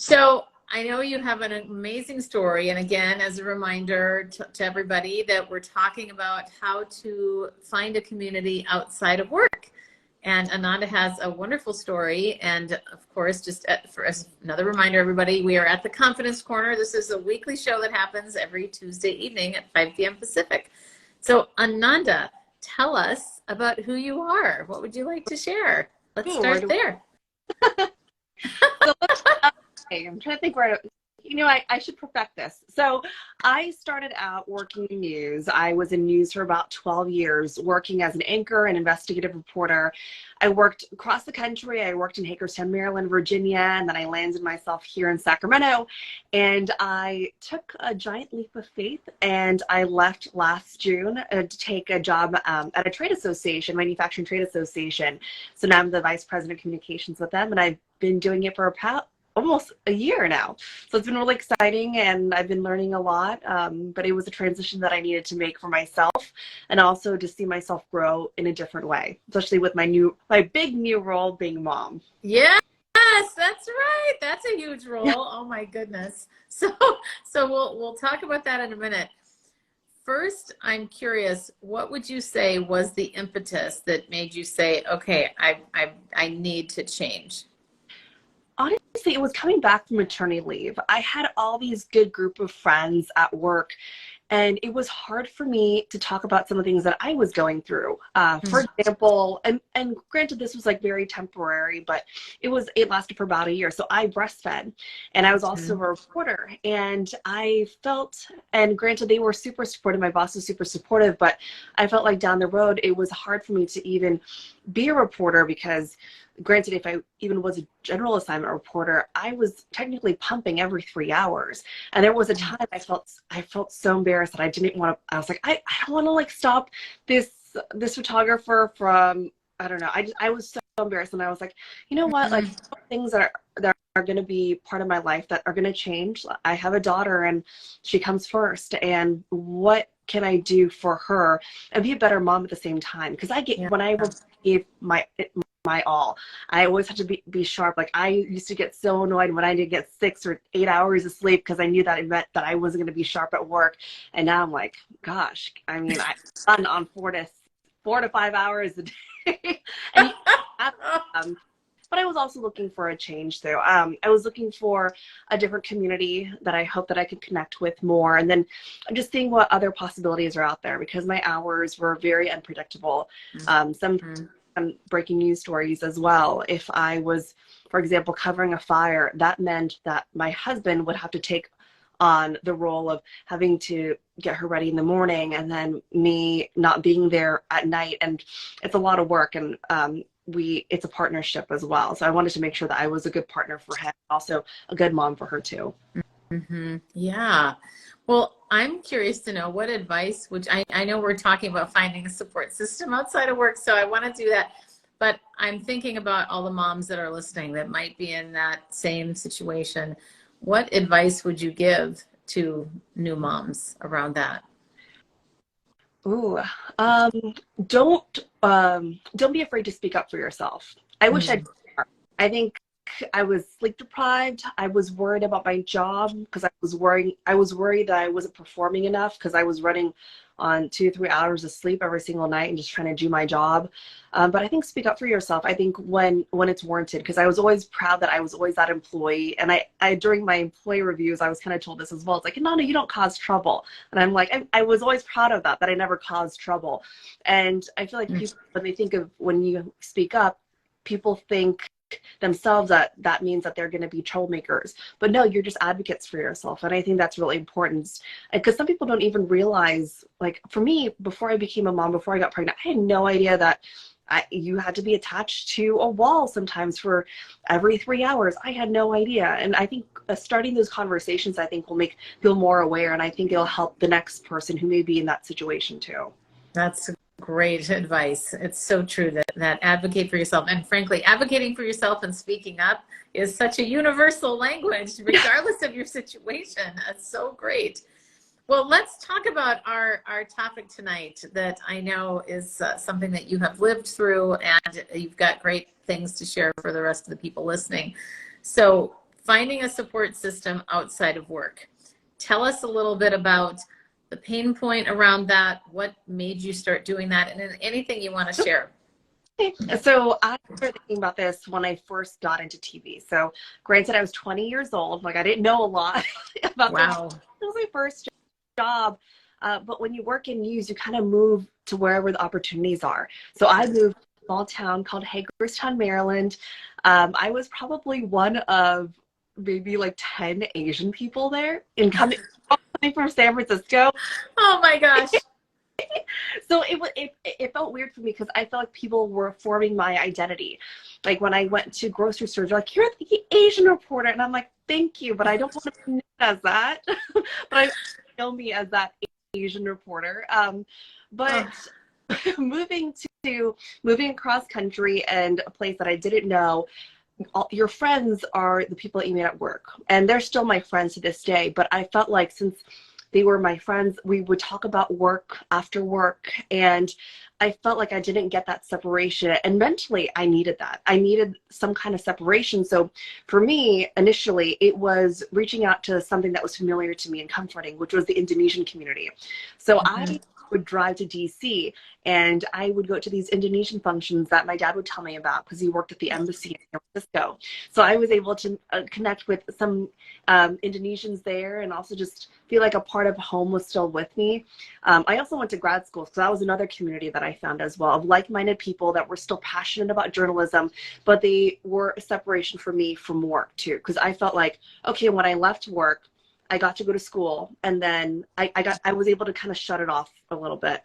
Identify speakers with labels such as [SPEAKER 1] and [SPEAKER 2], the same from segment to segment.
[SPEAKER 1] So I know you have an amazing story. And again, as a reminder to everybody that we're talking about how to find a community outside of work. And Ananda has a wonderful story. And of course, just for as another reminder, everybody, we are at the Confidence Corner. This is a weekly show that happens every Tuesday evening at 5 p.m. Pacific. So Ananda, tell us about who you are. What would you like to share? Let's start there.
[SPEAKER 2] So I'm trying to think where I should perfect this. So I started out working in news. I was in news for about 12 years, working as an anchor and investigative reporter. I worked across the country. I worked in Hagerstown, Maryland, Virginia, and then I landed myself here in Sacramento. And I took a giant leap of faith, and I left last June to take a job at a trade association, manufacturing trade association. So now I'm the vice president of communications with them, and I've been doing it for about almost a year now. So it's been really exciting, and I've been learning a lot, but it was a transition that I needed to make for myself, and also to see myself grow in a different way, especially with my big new role being mom.
[SPEAKER 1] Yes, that's right. That's a huge role. Oh my goodness. So we'll talk about that in a minute. First, I'm curious, what would you say was the impetus that made you say, okay, I need to change?
[SPEAKER 2] Honestly, it was coming back from maternity leave. I had all these good group of friends at work, and it was hard for me to talk about some of the things that I was going through. For example, and granted, this was like very temporary, but it lasted for about a year. So I breastfed, and I was also a reporter, and I felt, and granted, they were super supportive. My boss was super supportive, but I felt like down the road, it was hard for me to even be a reporter because, granted, if I even was a general assignment reporter, I was technically pumping every 3 hours. And there was a time I felt so embarrassed that I didn't want to, I was like, I don't want to like stop this photographer from, I don't know. I was so embarrassed, and I was like, you know what, like things that are going to be part of my life that are going to change. I have a daughter, and she comes first, and what can I do for her and be a better mom at the same time? Because when I gave my all, I always had to be sharp. Like, I used to get so annoyed when I didn't get 6 or 8 hours of sleep because I knew that it meant that I wasn't going to be sharp at work. And now I'm like, gosh, I mean, I'm on 4 to 5 hours a day. And but I was also looking for a change too. I was looking for a different community that I hope that I could connect with more. And then I'm just seeing what other possibilities are out there, because my hours were very unpredictable. Some breaking news stories as well. If I was, for example, covering a fire, that meant that my husband would have to take on the role of having to get her ready in the morning, and then me not being there at night. And it's a lot of work, and it's a partnership as well. So I wanted to make sure that I was a good partner for him, also a good mom for her too.
[SPEAKER 1] Yeah. Well, I'm curious to know what advice I know we're talking about finding a support system outside of work, so I want to do that. But I'm thinking about all the moms that are listening that might be in that same situation. What advice would you give to new moms around that?
[SPEAKER 2] Ooh, don't be afraid to speak up for yourself. I wish I think I was sleep deprived. I was worried about my job because I was worried that I wasn't performing enough because I was running on 2 to 3 hours of sleep every single night and just trying to do my job. But I think speak up for yourself. I think when it's warranted, because I was always proud that I was always that employee. And I during my employee reviews, I was kind of told this as well. It's like, no, you don't cause trouble. And I'm like, I was always proud of that I never caused trouble. And I feel like people, when they think of when you speak up, people think themselves that means that they're going to be troublemakers, but no, you're just advocates for yourself. And I think that's really important, because some people don't even realize, like for me, before I became a mom, before I got pregnant, I had no idea that you had to be attached to a wall sometimes for every 3 hours. I had no idea. And I think starting those conversations, I think, will make people more aware, and I think it'll help the next person who may be in that situation too.
[SPEAKER 1] That's great advice. It's so true that advocate for yourself. And frankly, advocating for yourself and speaking up is such a universal language, regardless of your situation. That's so great. Well, let's talk about our topic tonight that I know is something that you have lived through, and you've got great things to share for the rest of the people listening. So finding a support system outside of work. Tell us a little bit about the pain point around that. What made you start doing that? And then anything you want to share.
[SPEAKER 2] So I started thinking about this when I first got into TV. So granted, I was 20 years old. Like, I didn't know a lot about
[SPEAKER 1] Wow.
[SPEAKER 2] this. It was my first job. But when you work in news, you kind of move to wherever the opportunities are. So I moved to a small town called Hagerstown, Maryland. I was probably one of maybe like 10 Asian people there, and coming from San Francisco.
[SPEAKER 1] Oh my gosh.
[SPEAKER 2] So it felt weird for me because I felt like people were forming my identity. Like when I went to grocery stores, they're like, "You're the Asian reporter," and I'm like, "Thank you, but I don't want to be known as that." But I know me as that Asian reporter. But moving across country and a place that I didn't know, your friends are the people that you meet at work, and they're still my friends to this day. But I felt like since they were my friends, we would talk about work after work, and I felt like I didn't get that separation. And mentally, I needed that. I needed some kind of separation. So for me, initially, it was reaching out to something that was familiar to me and comforting, which was the Indonesian community. So I would drive to DC, and I would go to these Indonesian functions that my dad would tell me about because he worked at the embassy in San Francisco. So I was able to connect with some Indonesians there, and also just feel like a part of home was still with me. I also went to grad school, so that was another community that I found as well, of like-minded people that were still passionate about journalism, but they were a separation for me from work too, because I felt like, okay, when I left work, I got to go to school, and then I was able to kind of shut it off a little bit.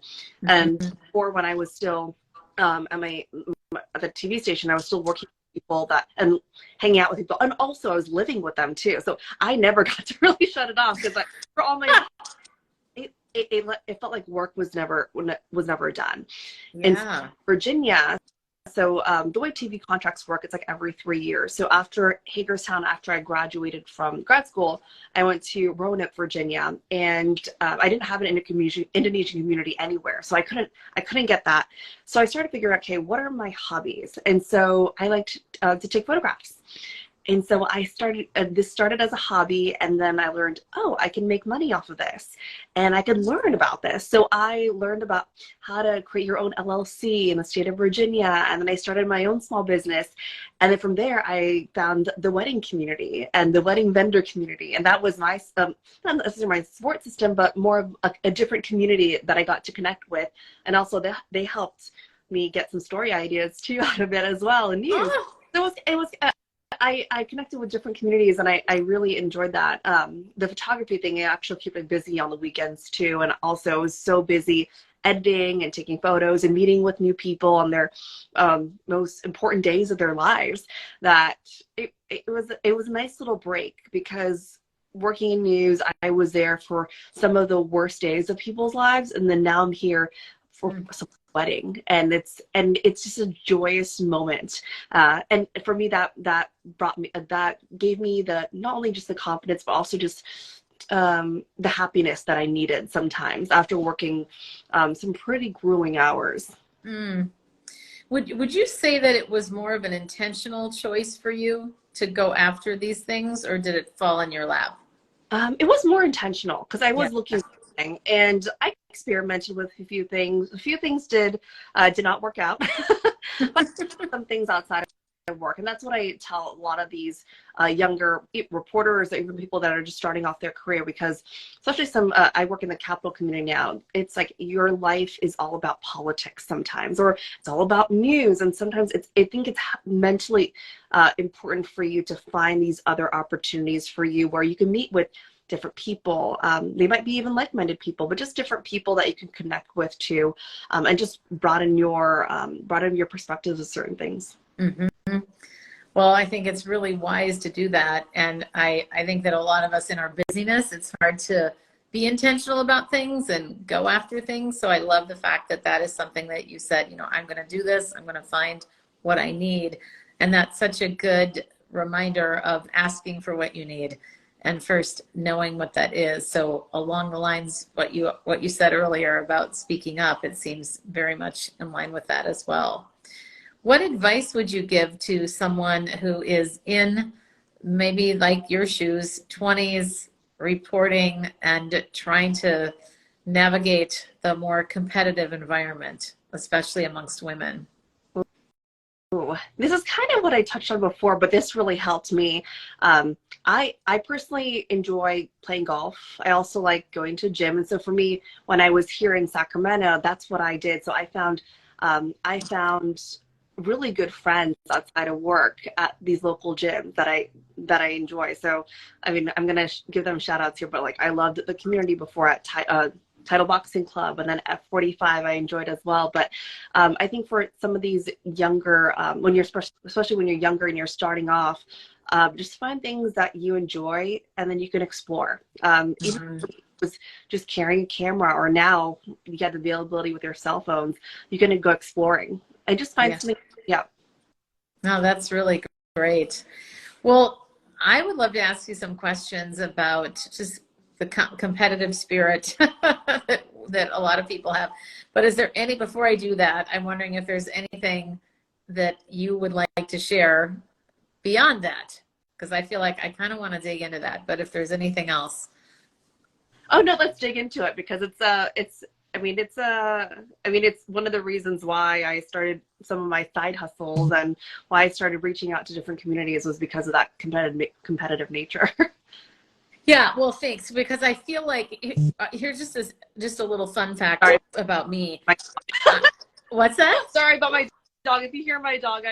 [SPEAKER 2] And or when I was still at the TV station, I was still working with people and hanging out with people, and also I was living with them too. So I never got to really shut it off because for all my it felt like work was never done.
[SPEAKER 1] Yeah.
[SPEAKER 2] In Virginia. So the way TV contracts work, it's like every 3 years. So after Hagerstown, after I graduated from grad school, I went to Roanoke, Virginia, and I didn't have an Indonesian community anywhere. So I couldn't get that. So I started figuring out, okay, what are my hobbies? And so I liked to take photographs. And so I started, this started as a hobby, and then I learned, oh, I can make money off of this, and I can learn about this. So I learned about how to create your own LLC in the state of Virginia, and then I started my own small business. And then from there, I found the wedding community and the wedding vendor community. And that was my, not necessarily my support system, but more of a different community that I got to connect with. And also they helped me get some story ideas too out of it as well, and news. So it was I connected with different communities, and I really enjoyed that. The photography thing, I actually kept me busy on the weekends too, and also was so busy editing and taking photos and meeting with new people on their most important days of their lives that it was a nice little break, because working in news, I was there for some of the worst days of people's lives, and then now I'm here for some wedding, and it's just a joyous moment, and for me that gave me the not only just the confidence, but also just the happiness that I needed sometimes after working some pretty grueling hours.
[SPEAKER 1] Would you say that it was more of an intentional choice for you to go after these things, or did it fall in your lap?
[SPEAKER 2] It was more intentional, because I was looking for something, and I experimented with a few things. A few things did not work out, but some things outside of work. And that's what I tell a lot of these younger reporters, or even people that are just starting off their career, because especially I work in the Capitol community now. It's like your life is all about politics sometimes, or it's all about news. And sometimes I think it's mentally important for you to find these other opportunities for you where you can meet with different people. They might be even like-minded people, but just different people that you can connect with too, and just broaden your perspectives of certain things.
[SPEAKER 1] Well, I think it's really wise to do that. And I think that a lot of us in our busyness, it's hard to be intentional about things and go after things. So I love the fact that that is something that you said, I'm going to do this. I'm going to find what I need. And that's such a good reminder of asking for what you need, and first knowing what that is. So along the lines, what you said earlier about speaking up, it seems very much in line with that as well. What advice would you give to someone who is in maybe like your shoes, 20s, reporting and trying to navigate the more competitive environment, especially amongst women?
[SPEAKER 2] Ooh, this is kind of what I touched on before, but this really helped me. I personally enjoy playing golf. I also like going to gym, and so for me, when I was here in Sacramento, that's what I did. So I found really good friends outside of work at these local gyms that I enjoy. So I mean, I'm gonna give them shout outs here, but like I loved the community before at Title Boxing Club, and then F45 I enjoyed as well. But I think for some of these younger, when you're especially when you're younger and you're starting off, just find things that you enjoy and then you can explore. Even if it was just carrying a camera, or now you have the availability with your cell phones, you're going to go exploring and just find something. Yeah.
[SPEAKER 1] No, that's really great. Well, I would love to ask you some questions about just the competitive spirit that a lot of people have. But is there any, before I do that, I'm wondering if there's anything that you would like to share beyond that, because I feel like I kind of want to dig into that, but if there's anything else.
[SPEAKER 2] Oh no, let's dig into it, because it's one of the reasons why I started some of my side hustles and why I started reaching out to different communities, was because of that competitive nature.
[SPEAKER 1] Yeah, well, thanks, because I feel like here's just a little fun fact about me. What's that?
[SPEAKER 2] Sorry about my dog. If you hear my dog,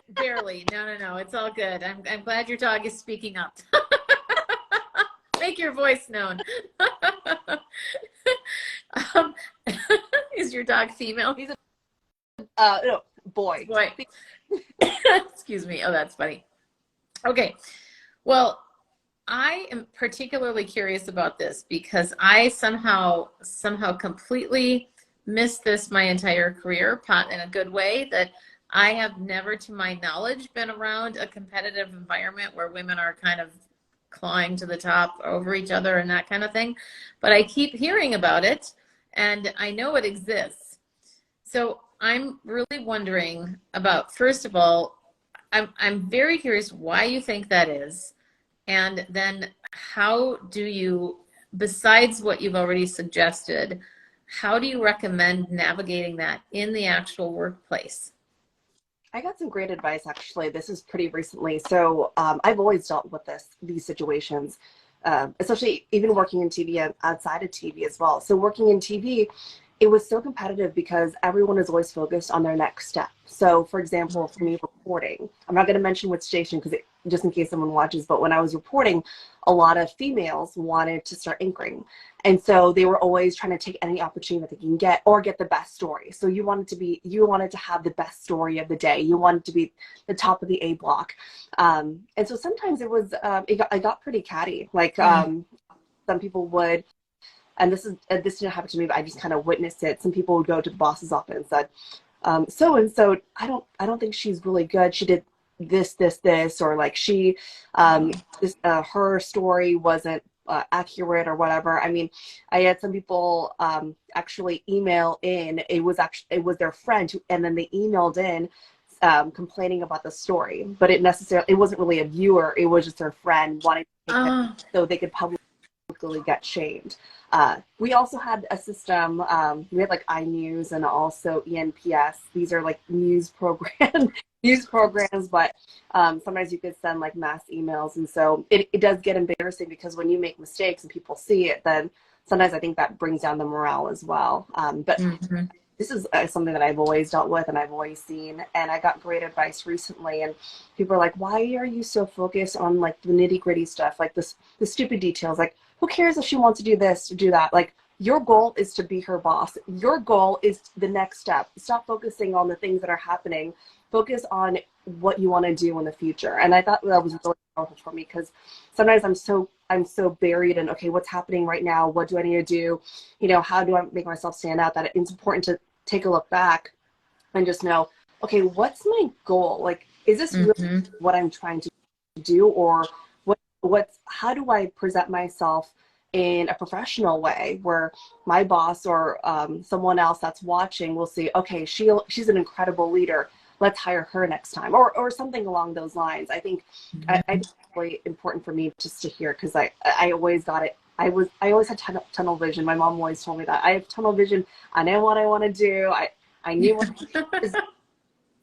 [SPEAKER 1] barely. No, it's all good. I'm glad your dog is speaking up. Make your voice known. Is your dog female?
[SPEAKER 2] He's a no, boy.
[SPEAKER 1] Excuse me. Oh, that's funny. Okay. Well, I am particularly curious about this because I somehow completely missed this my entire career, in a good way, that I have never, to my knowledge, been around a competitive environment where women are kind of clawing to the top over each other and that kind of thing. But I keep hearing about it and I know it exists. So I'm really wondering about, first of all, I'm very curious why you think that is. And then how do you, besides what you've already suggested, how do you recommend navigating that in the actual workplace?
[SPEAKER 2] I got some great advice, actually. This is pretty recently. So I've always dealt with these situations, especially even working in TV and outside of TV as well. So working in TV, it was so competitive because everyone is always focused on their next step. So for example, for me reporting, I'm not going to mention which station because just in case someone watches, but when I was reporting, a lot of females wanted to start anchoring. And so they were always trying to take any opportunity that they can get, or get the best story. So you wanted to have the best story of the day. You wanted to be the top of the A block. And so sometimes it got pretty catty. Like some people would, and this didn't happen to me, but I just kind of witnessed it. Some people would go to the boss's office and said, so-and-so, I don't think she's really good. She did this, or like her story wasn't accurate or whatever. I mean, I had some people actually email in. It was their friend and then they emailed in complaining about the story, but it wasn't really a viewer. It was just their friend wanting to take it so they could publicly get shamed. We also had a system. We had like iNews and also ENPS. These are like news programs, but sometimes you could send like mass emails, and so it does get embarrassing because when you make mistakes and people see it, then sometimes I think that brings down the morale as well. But this is something that I've always dealt with and I've always seen, and I got great advice recently, and people are like, why are you so focused on like the nitty-gritty stuff, like the stupid details? Like, who cares if she wants to do this or do that? Like, your goal is to be her boss. Your goal is the next step. Stop focusing on the things that are happening. Focus on what you want to do in the future. And I thought that was really powerful for me, because sometimes I'm so buried in, okay, what's happening right now? What do I need to do? You know, how do I make myself stand out? That it's important to take a look back and just know, okay, what's my goal? Like, is this really what I'm trying to do? Or how do I present myself in a professional way where my boss or someone else that's watching will see, okay, she's an incredible leader, let's hire her next time, or something along those lines. I think I think it's really important for me just to hear, because I always got it. I always had tunnel vision. My mom always told me that I have tunnel vision. I know what I want to do. I knew what was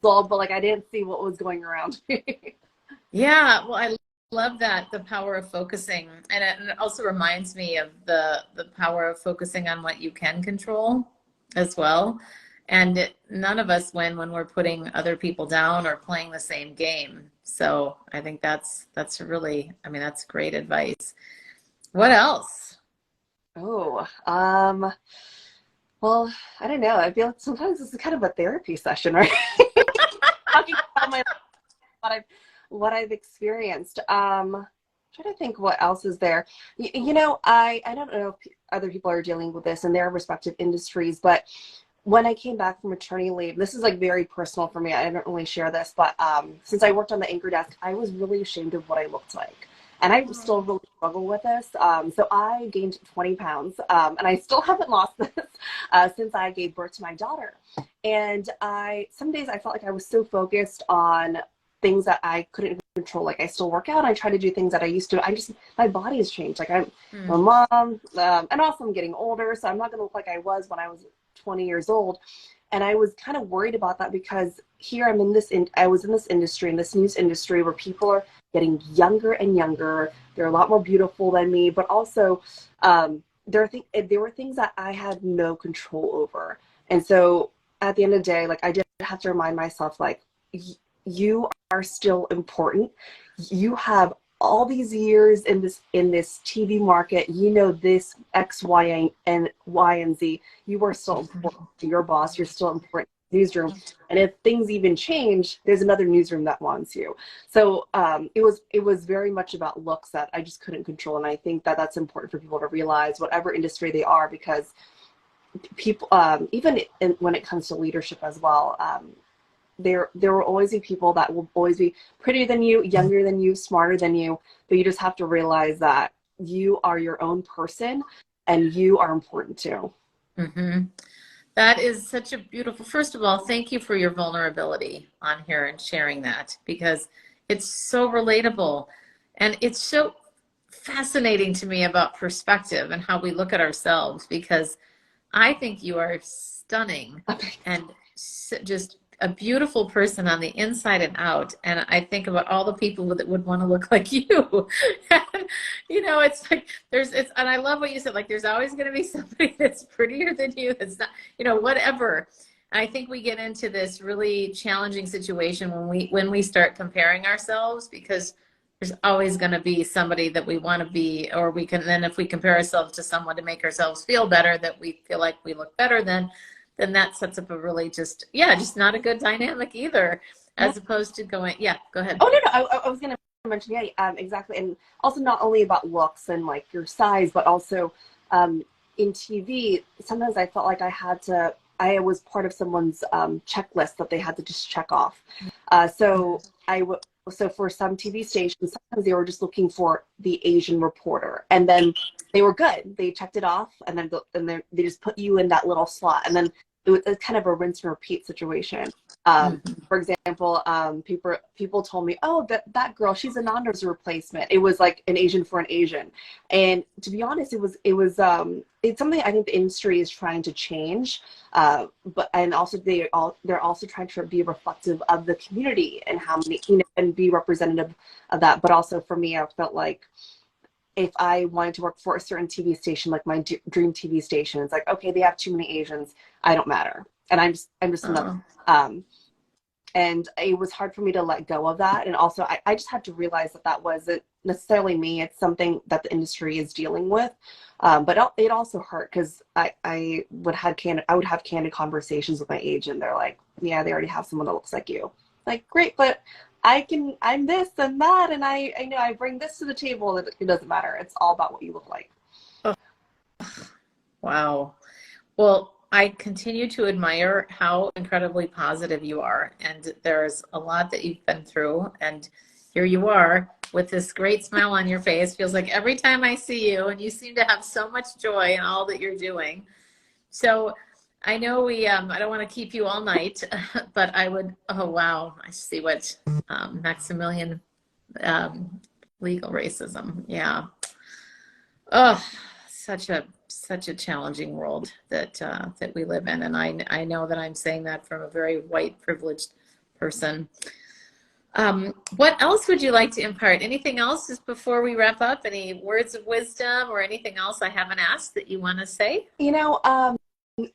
[SPEAKER 2] sold, but like I didn't see what was going around.
[SPEAKER 1] Yeah, well, I love that, the power of focusing. And it also reminds me of the power of focusing on what you can control as well. And none of us win when we're putting other people down or playing the same game. So I think that's really, I mean, that's great advice. What else?
[SPEAKER 2] Oh, well, I don't know. I feel like sometimes this is kind of a therapy session, right? Talking about what I've experienced. Trying to think what else is there. You know, I don't know if other people are dealing with this in their respective industries, but when I came back from maternity leave, this is like very personal for me. I don't really share this, but since I worked on the anchor desk, I was really ashamed of what I looked like. And I still really struggle with this. So I gained 20 pounds, and I still haven't lost this since I gave birth to my daughter. And some days I felt like I was so focused on things that I couldn't control. Like I still work out. I try to do things that I used to. My body has changed. Like I'm a mom, and also I'm getting older, so I'm not going to look like I was when I was 20 years old. And I was kind of worried about that, because here I was in this industry, in this news industry, where people are getting younger and younger. They're a lot more beautiful than me, but also there were things that I had no control over. And so at the end of the day, like I did have to remind myself, like, you are still important. You have all these years in this TV market. You know this X, Y, and Z. You are still important to your boss. You're still important to the newsroom. And if things even change, there's another newsroom that wants you. So it was very much about looks that I just couldn't control. And I think that that's important for people to realize, whatever industry they are, because people, when it comes to leadership as well, there will always be people that will always be prettier than you, younger than you, smarter than you, but you just have to realize that you are your own person and you are important too.
[SPEAKER 1] Mm-hmm. That is such a beautiful, first of all, thank you for your vulnerability on here and sharing that, because it's so relatable. And it's so fascinating to me about perspective and how we look at ourselves, because I think you are stunning and just a beautiful person on the inside and out. And I think about all the people that would want to look like you. And, you know, it's like and I love what you said, like there's always going to be somebody that's prettier than you, that's not, you know, whatever. And I think we get into this really challenging situation when we start comparing ourselves, because there's always going to be somebody that we want to be, or we can, then if we compare ourselves to someone to make ourselves feel better, that we feel like we look better, then that sets up a really just not a good dynamic either, as opposed to going, go ahead.
[SPEAKER 2] Oh, no, I was going to mention, exactly. And also not only about looks and like your size, but also in TV, sometimes I felt like I was part of someone's checklist that they had to just check off. So for some TV stations, sometimes they were just looking for the Asian reporter, and then they were good. They checked it off, and then they just put you in that little slot, and then it was kind of a rinse and repeat situation. For example, people told me, oh, that girl, she's Ananda's replacement. It was like an Asian for an Asian, and to be honest, it's something I think the industry is trying to change. And also they're also trying to be reflective of the community and how many, and be representative of that. But also for me, I felt like if I wanted to work for a certain TV station, like my dream TV station, it's like, okay, they have too many Asians. I don't matter. And I'm just another, and it was hard for me to let go of that. And also I just had to realize that wasn't necessarily me. It's something that the industry is dealing with. But it also hurt, because I would have candid conversations with my agent. They're like, yeah, they already have someone that looks like you. Like, great, but I'm this and that, and I know I bring this to the table. It doesn't matter. It's all about what you look like.
[SPEAKER 1] Oh. Wow. Well, I continue to admire how incredibly positive you are. And there's a lot that you've been through. And here you are with this great smile on your face. Feels like every time I see you, and you seem to have so much joy in all that you're doing. So I know I don't want to keep you all night, but I would, oh, wow. I see what, Maximilian, legal racism. Yeah. Oh, such a challenging world that we live in. And I know that I'm saying that from a very white privileged person. What else would you like to impart? Anything else just before we wrap up? Any words of wisdom or anything else I haven't asked that you want to say?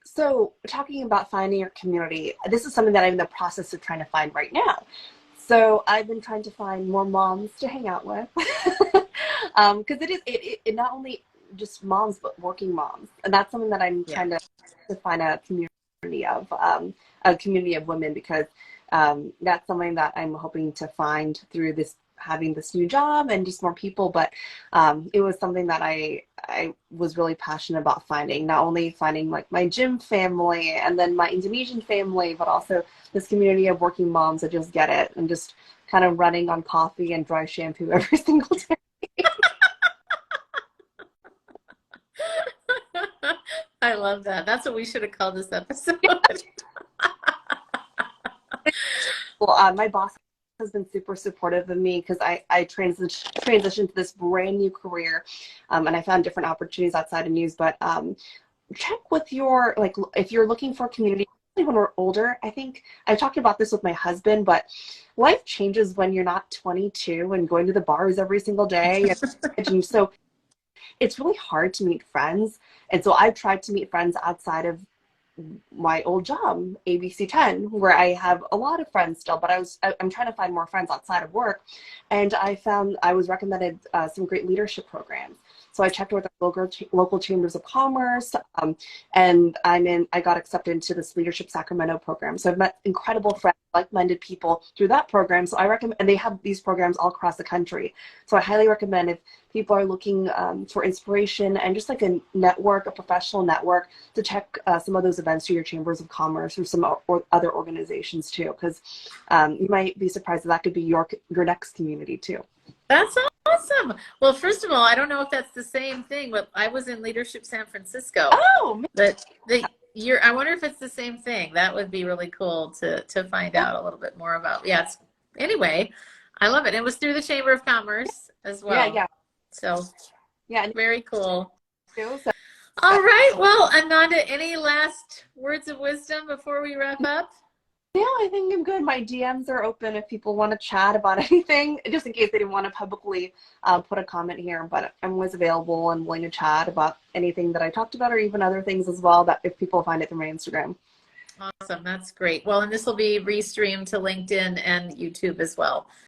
[SPEAKER 2] So talking about finding your community, this is something that I'm in the process of trying to find right now. So I've been trying to find more moms to hang out with, because it not only just moms but working moms, and that's something that I'm trying to find a community of women, because that's something that I'm hoping to find through having this new job and just more people. But it was something that I was really passionate about finding, not only finding like my gym family and then my Indonesian family, but also this community of working moms that just get it and just kind of running on coffee and dry shampoo every single day.
[SPEAKER 1] I love that. That's what we should have called this episode.
[SPEAKER 2] Well, my boss has been super supportive of me, because I transitioned to this brand new career, and I found different opportunities outside of news. But check with if you're looking for a community, when we're older. I think I talked about this with my husband, but life changes when you're not 22 and going to the bars every single day. And so it's really hard to meet friends. And so I've tried to meet friends outside of my old job, ABC 10, where I have a lot of friends still, but I'm trying to find more friends outside of work. And I was recommended some great leadership programs. So I checked with the local chambers of commerce, and I got accepted into this Leadership Sacramento program. So I've met incredible friends, like-minded people through that program. So I recommend, and they have these programs all across the country. So I highly recommend, if people are looking for inspiration and just like a professional network, to check some of those events through your chambers of commerce or some other organizations too, because you might be surprised that could be your next community too.
[SPEAKER 1] That's awesome. Well, first of all, I don't know if that's the same thing, but I was in Leadership San Francisco.
[SPEAKER 2] Oh,
[SPEAKER 1] but I wonder if it's the same thing. That would be really cool to find out a little bit more about. Yeah. Anyway, I love it. It was through the Chamber of Commerce as well.
[SPEAKER 2] Yeah.
[SPEAKER 1] So
[SPEAKER 2] yeah,
[SPEAKER 1] very cool.
[SPEAKER 2] So,
[SPEAKER 1] all right. Well, Ananda, any last words of wisdom before we wrap up?
[SPEAKER 2] Yeah, I think I'm good. My DMs are open if people want to chat about anything, just in case they didn't want to publicly put a comment here. But I'm always available and willing to chat about anything that I talked about, or even other things as well, that if people find it through my Instagram.
[SPEAKER 1] Awesome. That's great. Well, and this will be restreamed to LinkedIn and YouTube as well.